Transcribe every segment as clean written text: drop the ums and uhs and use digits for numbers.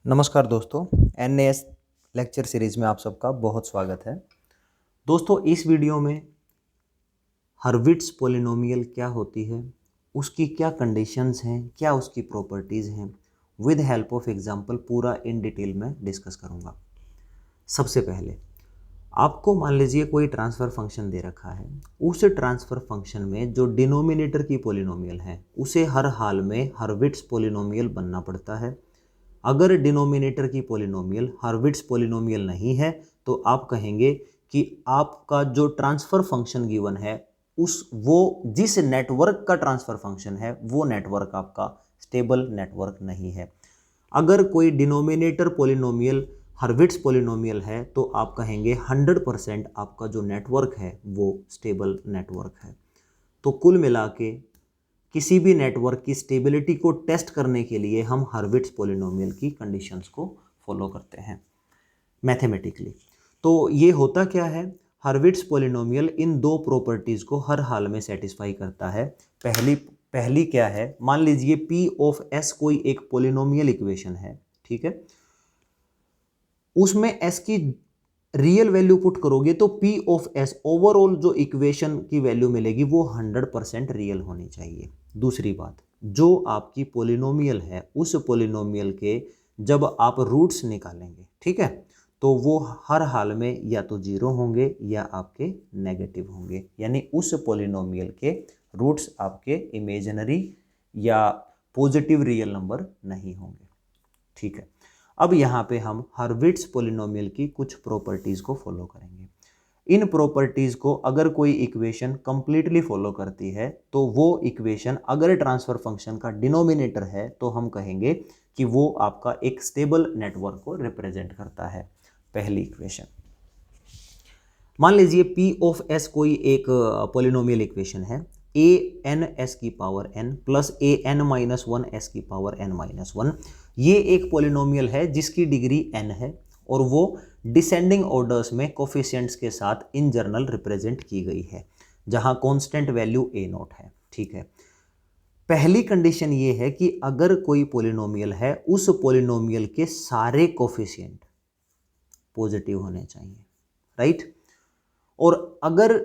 नमस्कार दोस्तों, एनएएस lecture series में आप सबका बहुत स्वागत है। दोस्तों, इस वीडियो में हर्विट्स पॉलिनोमियल क्या होती है, उसकी क्या कंडीशंस हैं, क्या उसकी प्रॉपर्टीज़ हैं, विद हेल्प ऑफ एग्जांपल पूरा इन डिटेल में डिस्कस करूंगा। सबसे पहले आपको मान लीजिए कोई ट्रांसफ़र फंक्शन दे रखा है। उस ट्रांसफ़र फंक्शन में जो डिनोमिनेटर की पॉलिनोमियल है उसे हर हाल में हर्विट्स पॉलिनोमियल बनना पड़ता है। अगर डिनोमिनेटर की पॉलिनोमियल हर्विट्स पॉलिनोमियल नहीं है तो आप कहेंगे कि आपका जो ट्रांसफ़र फंक्शन गिवन है वो जिस नेटवर्क का ट्रांसफ़र फंक्शन है वो नेटवर्क आपका स्टेबल नेटवर्क नहीं है। अगर कोई डिनोमिनेटर पॉलिनोमियल हर्विट्स पॉलिनोमियल है तो आप कहेंगे 100% आपका जो नेटवर्क है वो स्टेबल नेटवर्क है। तो कुल मिला के किसी भी नेटवर्क की स्टेबिलिटी को टेस्ट करने के लिए हम हर्विट्स पॉलिनोमियल की कंडीशंस को फॉलो करते हैं मैथमेटिकली। तो ये होता क्या है, हर्विट्स पॉलिनोमियल इन दो प्रॉपर्टीज़ को हर हाल में सेटिस्फाई करता है। पहली क्या है, मान लीजिए पी ऑफ एस कोई एक पॉलिनोमियल इक्वेशन है, ठीक है। उसमें एस की रियल वैल्यू पुट करोगे तो पी ऑफ एस ओवरऑल जो इक्वेशन की वैल्यू मिलेगी वो 100% रियल होनी चाहिए। दूसरी बात, जो आपकी पॉलिनोमियल है उस पॉलिनोमियल के जब आप रूट्स निकालेंगे, ठीक है, तो वो हर हाल में या तो जीरो होंगे या आपके नेगेटिव होंगे, यानी उस पॉलिनोमियल के रूट्स आपके इमेजिनरी या पॉजिटिव रियल नंबर नहीं होंगे, ठीक है। अब यहाँ पे हम हर्विट्स पॉलिनोमियल की कुछ प्रॉपर्टीज़ को फॉलो करेंगे। इन प्रॉपर्टीज़ को अगर कोई इक्वेशन कंप्लीटली फॉलो करती है तो वो इक्वेशन अगर ट्रांसफ़र फंक्शन का डिनोमिनेटर है तो हम कहेंगे कि वो आपका एक स्टेबल नेटवर्क को रिप्रेजेंट करता है। पहली इक्वेशन, मान लीजिए पी ऑफ एस कोई एक पॉलिनोमियल इक्वेशन है, ए एन एस की power N plus A N minus one S की पावर एन माइनस वन। ये एक पॉलिनोमियल है जिसकी डिग्री एन है और वो डिसेंडिंग ऑर्डर्स में कोफिशिएंट्स के साथ इन जनरल रिप्रेजेंट की गई है, जहां कांस्टेंट वैल्यू ए नॉट है, ठीक है। पहली कंडीशन ये है कि अगर कोई पॉलिनोमियल है उस पॉलिनोमियल के सारे कोफिशिएंट पॉजिटिव होने चाहिए, राइट। और अगर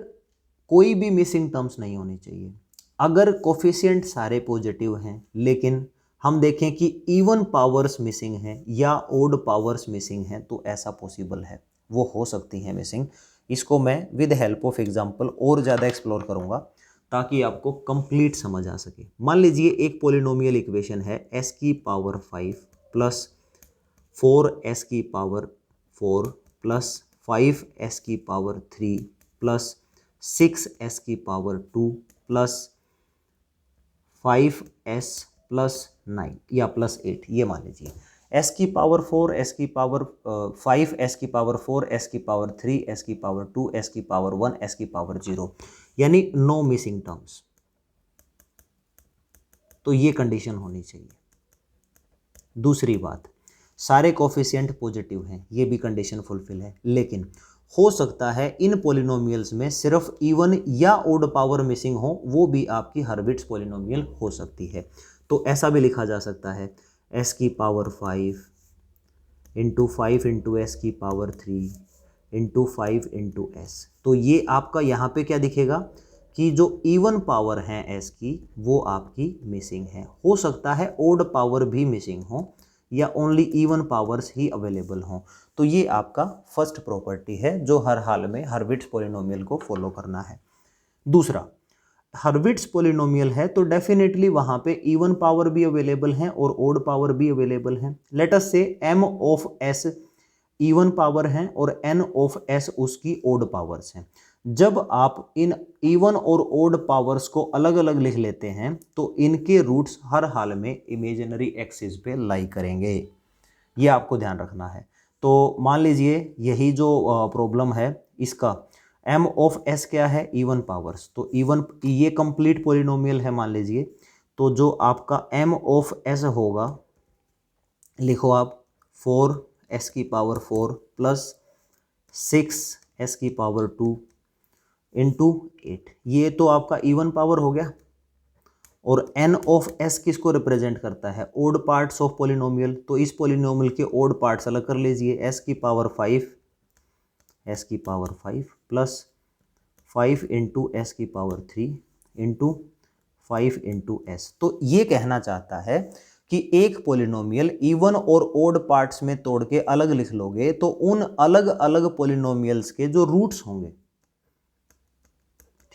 कोई भी मिसिंग टर्म्स नहीं होनी चाहिए। अगर कोफिशिएंट सारे पॉजिटिव हैं लेकिन हम देखें कि इवन पावर्स मिसिंग हैं या ओड पावर्स मिसिंग हैं तो ऐसा पॉसिबल है, वो हो सकती है मिसिंग। इसको मैं विद हेल्प ऑफ एग्जांपल और ज़्यादा एक्सप्लोर करूंगा ताकि आपको कंप्लीट समझ आ सके। मान लीजिए एक पॉलिनोमियल इक्वेशन है एस की पावर 5 प्लस 4 एस की पावर 4 प्लस 5 एस की पावर 3 प्लस 6 एस की पावर 2 प्लस 5 एस प्लस 9 या प्लस 8। ये मान लीजिए एस की पावर 4, एस की पावर 5, एस की पावर 4, एस की पावर 3, एस की पावर 2, एस की पावर 1, एस की पावर 0, यानी नो मिसिंग टर्म्स। तो ये कंडीशन होनी चाहिए। दूसरी बात, सारे कोफिशिएंट पॉजिटिव हैं, ये भी कंडीशन फुलफिल है। लेकिन हो सकता है इन पॉलिनोमियल्स में सिर्फ इवन या ओड पावर मिसिंग हो, वो भी आपकी हर्विट्स पॉलिनोमियल हो सकती है। तो ऐसा भी लिखा जा सकता है एस की पावर 5 इंटू 5 इंटू एस की पावर 3 इंटू 5 इंटू एस। तो ये आपका यहाँ पे क्या दिखेगा कि जो इवन पावर है एस की वो आपकी मिसिंग है। हो सकता है ओड पावर भी मिसिंग हो या ओनली इवन पावर्स ही अवेलेबल हों। तो ये आपका फर्स्ट प्रॉपर्टी है जो हर हाल में हर्विट्स पॉलिनोमियल को फॉलो करना है। दूसरा, हर्विट्स पॉलिनोमियल है तो डेफिनेटली वहां पे इवन पावर भी अवेलेबल है और ओड पावर भी अवेलेबल है। Let us say m of s even power है और एन ऑफ एस उसकी ओड पावर्स हैं। जब आप इन इवन और ओड पावर्स को अलग अलग लिख लेते हैं तो इनके रूट्स हर हाल में इमेजिनरी एक्सिस पे लाई करेंगे, ये आपको ध्यान रखना है। तो मान लीजिए यही जो प्रॉब्लम है इसका एम ऑफ एस क्या है, इवन पावर्स। तो इवन ये कंप्लीट पॉलिनोमियल है मान लीजिए, तो जो आपका एम ऑफ एस होगा लिखो आप 4 एस की पावर 4 प्लस 6 एस की पावर 2 इंटू 8। ये तो आपका इवन पावर हो गया और n ऑफ s किसको रिप्रेजेंट करता है, ओड पार्ट्स ऑफ पोलिनोमियल। तो इस पोलिनोमियल के ओड पार्ट्स अलग कर लीजिए, s की पावर 5 प्लस 5 इंटू एस की पावर 3 इंटू 5 इंटू एस। तो ये कहना चाहता है कि एक पोलिनोमियल इवन और ओड पार्ट्स में तोड़ के अलग लिख लोगे तो उन अलग अलग पोलिनोमियल्स के जो रूट्स होंगे,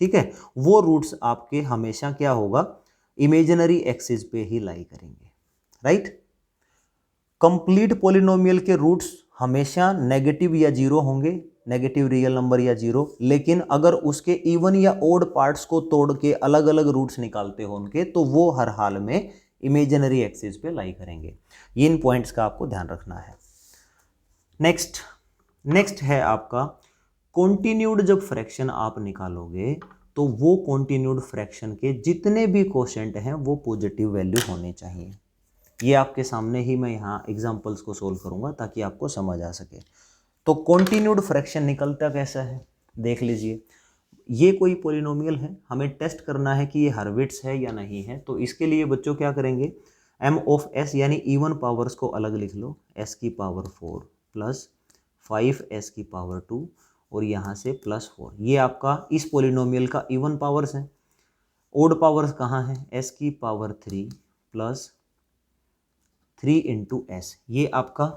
ठीक है, वो रूट्स आपके हमेशा क्या होगा, इमेजिनरी एक्सिस पे ही लाई करेंगे, राइट। कंप्लीट पोलिनोमियल के रूट्स हमेशा नेगेटिव या जीरो होंगे, नेगेटिव रियल नंबर या जीरो। लेकिन अगर उसके इवन या ओड पार्ट्स को तोड़ के अलग अलग रूट्स निकालते हो उनके, तो वो हर हाल में इमेजिनरी एक्सिस पे लाई करेंगे। ये इन पॉइंट्स का आपको ध्यान रखना है। नेक्स्ट है आपका कॉन्टिन्यूड। जब फ्रैक्शन आप निकालोगे तो वो कॉन्टिन्यूड फ्रैक्शन के जितने भी कोशेंट हैं वो पॉजिटिव वैल्यू होने चाहिए। ये आपके सामने ही मैं यहाँ एग्जांपल्स को सोल्व करूंगा ताकि आपको समझ आ सके। तो कॉन्टिन्यूड फ्रैक्शन निकलता कैसा है, देख लीजिए। ये कोई पोलिनोमियल है, हमें टेस्ट करना है कि ये हर्विट्स है या नहीं है। तो इसके लिए बच्चों क्या करेंगे, m ऑफ s यानी इवन पावर्स को अलग लिख लो, s की पावर 4 प्लस 5s की पावर 2 और यहाँ से प्लस 4। ये आपका इस पोलिनोमियल का इवन पावर्स है। ओड पावर्स कहाँ है, s की पावर 3 प्लस 3 इंटू एस, ये आपका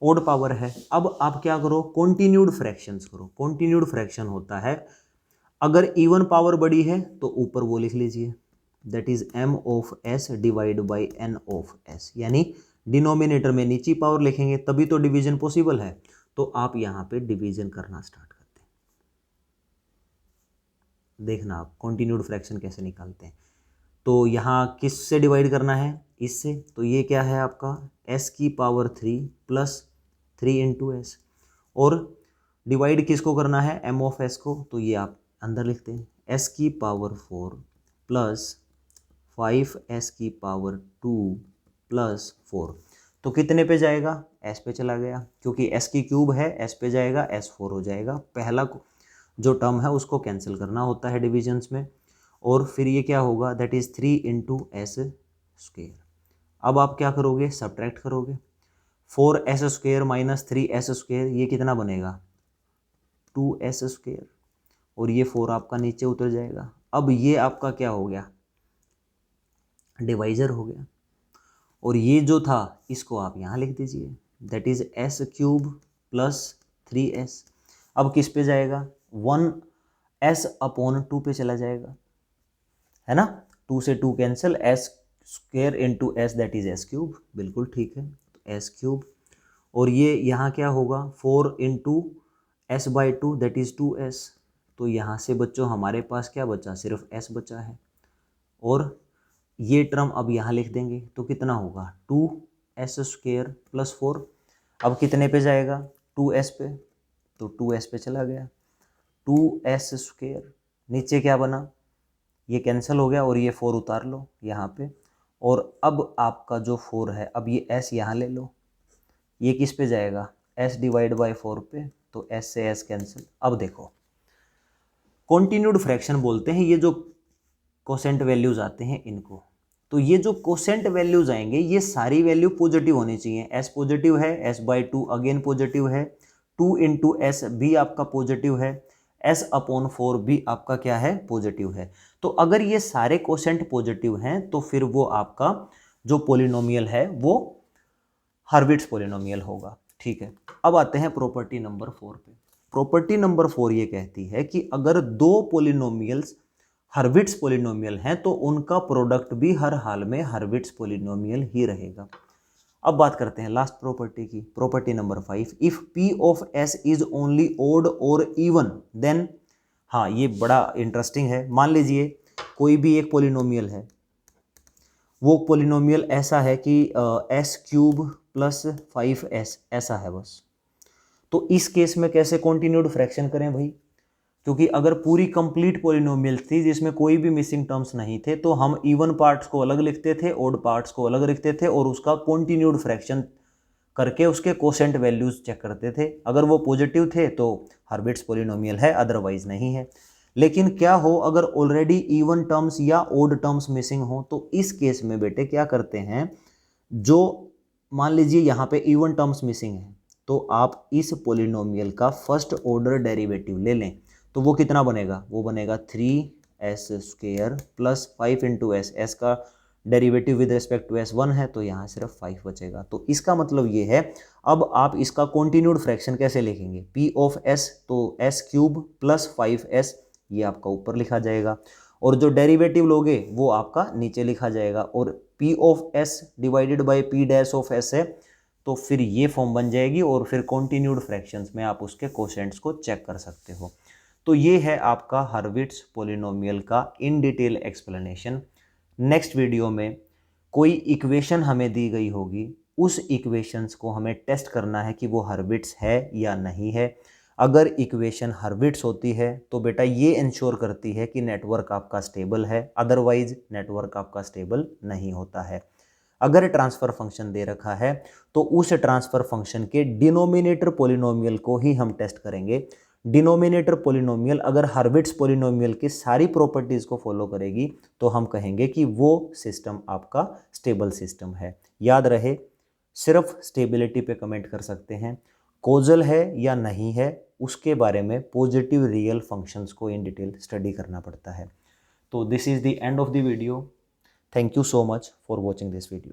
ओड पावर है। अब आप क्या करो, कॉन्टिन्यूड फ्रैक्शंस करो। कॉन्टिन्यूड फ्रैक्शन होता है अगर इवन पावर बड़ी है तो ऊपर वो लिख लीजिए, that is m of s divide by n of s, यानी डिनोमिनेटर में नीची पावर लिखेंगे तभी तो डिवीजन पॉसिबल है। तो आप यहाँ पे डिवीजन करना स्टार्ट करते हैं। देखना आप कॉन्टिन्यूड फ्रैक्शन कैसे निकालते हैं। तो यहाँ किस से डिवाइड करना है, इससे। तो ये क्या है आपका s की पावर 3 प्लस 3 इंटू एस, और डिवाइड किसको करना है, m ऑफ s को। तो ये आप अंदर लिखते हैं, s की पावर 4 प्लस 5s की पावर 2 प्लस 4। तो कितने पे जाएगा, s पे चला गया, क्योंकि s की क्यूब है, s पे जाएगा, s4 हो जाएगा। पहला जो टर्म है उसको कैंसिल करना होता है डिविजन्स में। और फिर ये क्या होगा, that is 3 into S square. अब आप क्या करोगे, सब्ट्रैक्ट करोगे, 4s square minus 3s square, ये कितना बनेगा 2s स्क्वेयर, और ये 4 आपका नीचे उतर जाएगा। अब ये आपका क्या हो गया, डिवाइजर हो गया। और ये जो था इसको आप यहाँ लिख दीजिए, that is s cube plus 3s। अब किस पे जाएगा, 1s अपॉन 2 पे चला जाएगा, है ना। 2 से 2 cancel, s square into S that is s cube, बिल्कुल ठीक है, तो s क्यूब। और ये यहाँ क्या होगा, 4 into S by 2 that is 2s। तो यहाँ से बच्चों हमारे पास क्या बचा, सिर्फ s बचा है। और ये टर्म अब यहाँ लिख देंगे तो कितना होगा, 2s स्क्वेयर प्लस 4। अब कितने पे जाएगा, 2s पे, तो 2s पे चला गया, 2s स्क्वेयर। नीचे क्या बना, ये कैंसिल हो गया और ये 4 उतार लो यहाँ पे। और अब आपका जो 4 है, अब ये s यहाँ ले लो, ये किस पे जाएगा, s डिवाइड बाई 4 पे, तो s से s कैंसिल। अब देखो कॉन्टिन्यूड फ्रैक्शन बोलते हैं ये जो कोसेंट वैल्यूज आते हैं इनको। तो ये जो कोसेंट वैल्यूज आएंगे ये सारी वैल्यू पॉजिटिव होनी चाहिए। s पॉजिटिव है, s बाई 2 अगेन पॉजिटिव है, 2 इंटू एस भी आपका पॉजिटिव है, s अपॉन 4 भी आपका क्या है, पॉजिटिव है। तो अगर ये सारे कोसेंट पॉजिटिव हैं तो फिर वो आपका जो पोलिनोमियल है वो हर्विट्स पोलिनोमियल होगा, ठीक है। अब आते हैं प्रॉपर्टी नंबर 4 पे। प्रॉपर्टी नंबर 4 ये कहती है कि अगर दो पोलिनोमियल्स हर्विट्स पोलिनोमियल हैं तो उनका प्रोडक्ट भी हर हाल में हर्विट्स पोलिनोमियल ही रहेगा। अब बात करते हैं लास्ट प्रॉपर्टी की, property number 5। If p of s is only odd और इवन देन, हाँ ये बड़ा इंटरेस्टिंग है। मान लीजिए कोई भी एक पोलिनोमियल है, वो पोलिनोमियल ऐसा है कि s क्यूब प्लस 5s ऐसा है बस। तो इस केस में कैसे कॉन्टिन्यूड फ्रैक्शन करें भाई, क्योंकि अगर पूरी कंप्लीट पोलिनोमियल थी जिसमें कोई भी मिसिंग टर्म्स नहीं थे तो हम इवन पार्ट्स को अलग लिखते थे, ओड पार्ट्स को अलग लिखते थे और उसका कॉन्टिन्यूड फ्रैक्शन करके उसके कोसेंट वैल्यूज चेक करते थे। अगर वो पॉजिटिव थे तो हर्विट्स पोलिनोमियल है, अदरवाइज नहीं है। लेकिन क्या हो अगर ऑलरेडी इवन टर्म्स या ओड टर्म्स मिसिंग हो, तो इस केस में बेटे क्या करते हैं, जो मान लीजिए यहाँ पे इवन टर्म्स मिसिंग है, तो आप इस पोलिनोमियल का फर्स्ट ऑर्डर डेरिवेटिव ले लें, तो वो कितना बनेगा, वो बनेगा 3s² प्लस 5 इंटू एस का derivative with respect to s1 है, तो यहाँ सिर्फ 5 बचेगा। तो इसका मतलब ये है, अब आप इसका कॉन्टिन्यूड फ्रैक्शन कैसे लिखेंगे, p ऑफ s, तो s³ प्लस 5s, ये आपका ऊपर लिखा जाएगा, और जो डेरिवेटिव लोगे वो आपका नीचे लिखा जाएगा, और p of s divided by p dash of s है, तो फिर ये फॉर्म बन जाएगी, और फिर कॉन्टिन्यूड फ्रैक्शंस में आप उसके कोशेंट्स को चेक कर सकते हो। तो ये है आपका हर्विट्स पोलिनोमियल का in detail explanation. Next video में कोई इक्वेशन हमें दी गई होगी, उस इक्वेशंस को हमें टेस्ट करना है कि वो हर्विट्स है या नहीं है। अगर इक्वेशन हर्विट्स होती है तो बेटा ये इंश्योर करती है कि नेटवर्क आपका स्टेबल है, अदरवाइज नेटवर्क आपका स्टेबल नहीं होता है। अगर ट्रांसफर फंक्शन दे रखा है तो उस ट्रांसफर फंक्शन के डिनोमिनेटर पोलिनोमियल को ही हम टेस्ट करेंगे। डिनोमिनेटर पोलिनोमियल अगर हर्विट्स पोलिनोमियल की सारी प्रॉपर्टीज को फॉलो करेगी तो हम कहेंगे कि वो सिस्टम आपका स्टेबल सिस्टम है। याद रहे, सिर्फ स्टेबिलिटी पे कमेंट कर सकते हैं, कोजल है या नहीं है उसके बारे में पॉजिटिव रियल फंक्शंस को इन डिटेल स्टडी करना पड़ता है। तो this is the end of the video. Thank you so much for watching this video.